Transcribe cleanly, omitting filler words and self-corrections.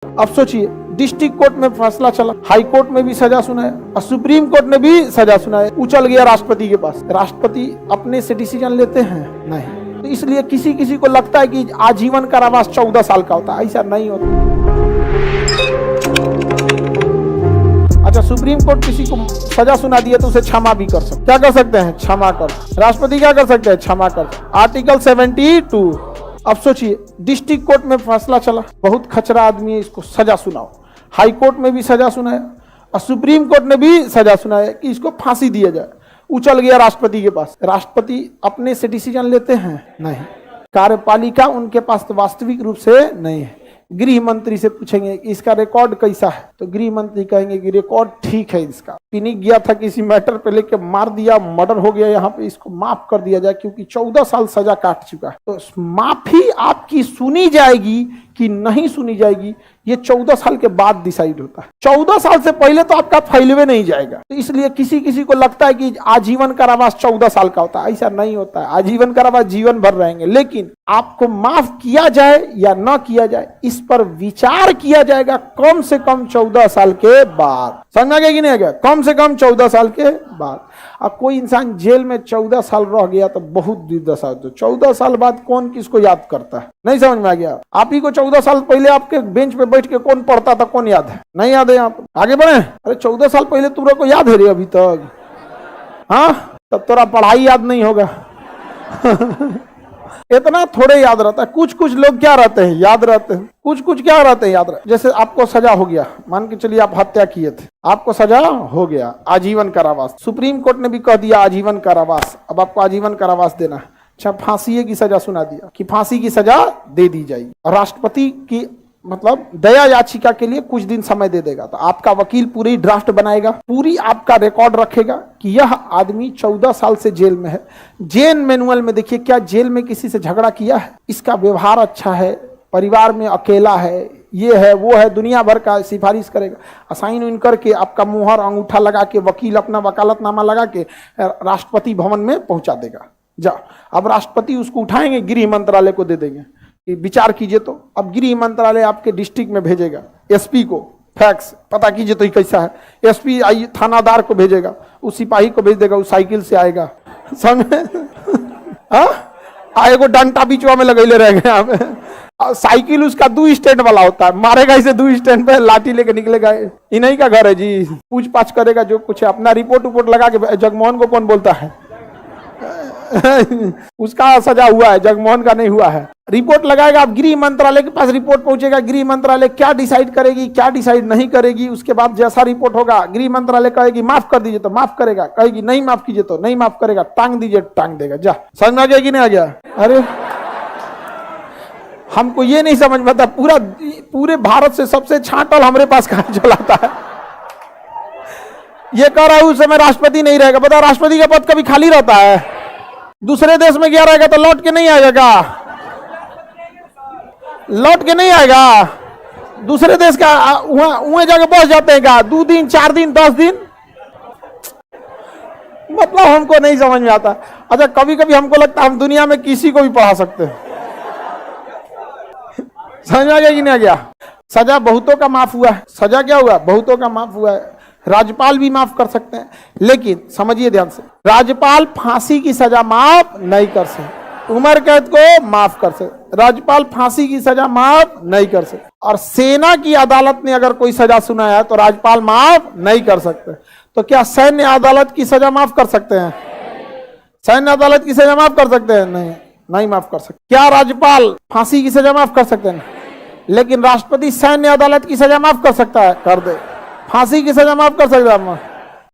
अब सोचिए, district court में फैसला चला, हाई कोर्ट में भी सजा सुनाया और सुप्रीम कोर्ट ने भी सजा सुनाया, उछल गया राष्ट्रपति के पास। राष्ट्रपति अपने से डिसीजन लेते हैं? नहीं। तो इसलिए किसी किसी को लगता है कि आजीवन कारावास 14 साल का होता है, ऐसा नहीं होता। अच्छा, सुप्रीम कोर्ट किसी को सजा सुना दिया तो उसे क्षमा भी कर सकते। क्या कर सकते हैं? क्षमा कर। राष्ट्रपति क्या कर सकते हैं? क्षमा कर। आर्टिकल 72। अब सोचिए, डिस्ट्रिक्ट कोर्ट में फैसला चला, बहुत खचरा आदमी है, इसको सजा सुनाओ। हाई कोर्ट में भी सजा सुनाया और सुप्रीम कोर्ट ने भी सजा सुनाया कि इसको फांसी दिया जाए, उछल गया राष्ट्रपति के पास। राष्ट्रपति अपने से डिसीजन लेते हैं? नहीं। कार्यपालिका उनके पास तो वास्तविक रूप से नहीं है। गृह मंत्री से पूछेंगे कि इसका रिकॉर्ड कैसा है, तो गृह मंत्री कहेंगे कि रिकॉर्ड ठीक है इसका, पिनिक गया था किसी मैटर पे लेके मार दिया, मर्डर हो गया, यहाँ पे इसको माफ कर दिया जाए क्योंकि 14 साल सजा काट चुका है। तो माफी आपकी सुनी जाएगी कि नहीं सुनी जाएगी, ये 14 साल के बाद डिसाइड होता है। 14 साल से पहले तो आपका फैलवे नहीं जाएगा। तो इसलिए किसी किसी को लगता है कि आजीवन कारावास 14 साल का होता है, ऐसा नहीं होता है। आजीवन कारावास जीवन भर रहेंगे, लेकिन आपको माफ किया जाए या ना किया जाए इस पर विचार किया जाएगा कम से कम 14 साल के बाद। समझ गया कि नहीं गया? कम से कम 14 साल के बाद। अब कोई इंसान जेल में 14 साल रह गया तो बहुत दुर्दशा होती है। 14 साल बाद कौन किसको याद करता है? नहीं समझ में आ गया? आप ही को 14 साल पहले आपके बेंच पे बैठ के कौन पढ़ता था, कौन याद है? नहीं याद है। आप आगे बढ़े। अरे 14 साल पहले तुमको को याद है रे अभी तक? हाँ, तब तोरा पढ़ाई याद नहीं होगा। इतना थोड़े याद रहता है। कुछ कुछ लोग क्या रहते हैं, याद रहते हैं। कुछ कुछ क्या रहते हैं, याद रहते। जैसे आपको सजा हो गया, मान के चलिए आप हत्या किए थे, आपको सजा हो गया, आजीवन कारावास। सुप्रीम कोर्ट ने भी कह दिया आजीवन कारावास, अब आपको आजीवन कारावास देना है। अच्छा, फांसी की सजा सुना दिया कि फांसी की सजा दे दी जाएगी। राष्ट्रपति की मतलब दया याचिका के लिए कुछ दिन समय दे देगा, तो आपका वकील पूरी ड्राफ्ट बनाएगा, पूरी आपका रिकॉर्ड रखेगा कि यह आदमी 14 साल से जेल में है। जेल मैनुअल में देखिए, क्या जेल में किसी से झगड़ा किया है, इसका व्यवहार अच्छा है, परिवार में अकेला है, ये है वो है, दुनिया भर का सिफारिश करेगा। असाइन उन करके आपका मुहर अंगूठा लगा के वकील अपना वकालतनामा लगा के राष्ट्रपति भवन में पहुंचा देगा। जा, अब राष्ट्रपति उसको उठाएंगे, गृह मंत्रालय को दे देंगे कि विचार कीजिए। तो अब गृह मंत्रालय आपके डिस्ट्रिक्ट में भेजेगा, एसपी को फैक्स पता कीजिए तो ये कैसा है। एसपी थानादार को भेजेगा, उस सिपाही को भेज देगा, उस साइकिल से आएगा, समझे? आएगो डंटा बीचवा में लगैले रह गए। साइकिल उसका 2 स्टैंड वाला होता है, मारेगा इसे 2 स्टैंड पे, लाठी लेके निकलेगा। इन्हीं का घर है जी, पूछताछ करेगा जो कुछ है, अपना रिपोर्ट लगा के। जगमोहन को कौन बोलता है? उसका सजा हुआ है, जगमोहन का नहीं हुआ है। रिपोर्ट लगाएगा, अब गृह मंत्रालय के पास रिपोर्ट पहुंचेगा, गृह मंत्रालय क्या डिसाइड करेगी, क्या डिसाइड नहीं करेगी। उसके बाद जैसा रिपोर्ट होगा, गृह मंत्रालय कहेगी माफ कर दीजिए तो माफ करेगा, कहेगी नहीं माफ कीजिए तो नहीं माफ करेगा, टांग दीजिए टांग देगा। जा, समझ में आ गया कि नहीं आ गया? अरे हमको ये नहीं समझ में आता, पूरे भारत से सबसे छांटल हमारे पास कहां चलाता है। ये कह रहा है उस समय राष्ट्रपति नहीं रहेगा। बता, राष्ट्रपति का पद कभी खाली रहता है? दूसरे देश में गया रहेगा तो लौट के नहीं आएगा, लौट के नहीं आएगा। दूसरे देश का वहां जाके बस जाते हैं क्या? 2 दिन 4 दिन 10 दिन, मतलब हमको नहीं समझ में आता। अच्छा, कभी कभी हमको लगता है हम दुनिया में किसी को भी पढ़ा सकते हैं। समझ में आ गया कि नहीं आ गया? सजा बहुतों का माफ हुआ है। सजा क्या हुआ? बहुतों का माफ हुआ है। राज्यपाल भी माफ कर सकते हैं, लेकिन समझिए ध्यान से, राज्यपाल फांसी की सजा माफ नहीं कर सकते, उम्र कैद को माफ कर सकते, राज्यपाल फांसी की सजा माफ नहीं कर सकते। और सेना की अदालत ने अगर कोई सजा सुनाया है तो राज्यपाल माफ नहीं कर सकते। तो क्या सैन्य अदालत की सजा माफ कर सकते हैं? सैन्य अदालत की सजा माफ कर सकते हैं? नहीं, नहीं माफ कर सकते। क्या राज्यपाल फांसी की सजा माफ कर सकते हैं? लेकिन राष्ट्रपति सैन्य अदालत की सजा माफ कर सकता है, कर दे। फांसी की सजा माफ कर सकता है?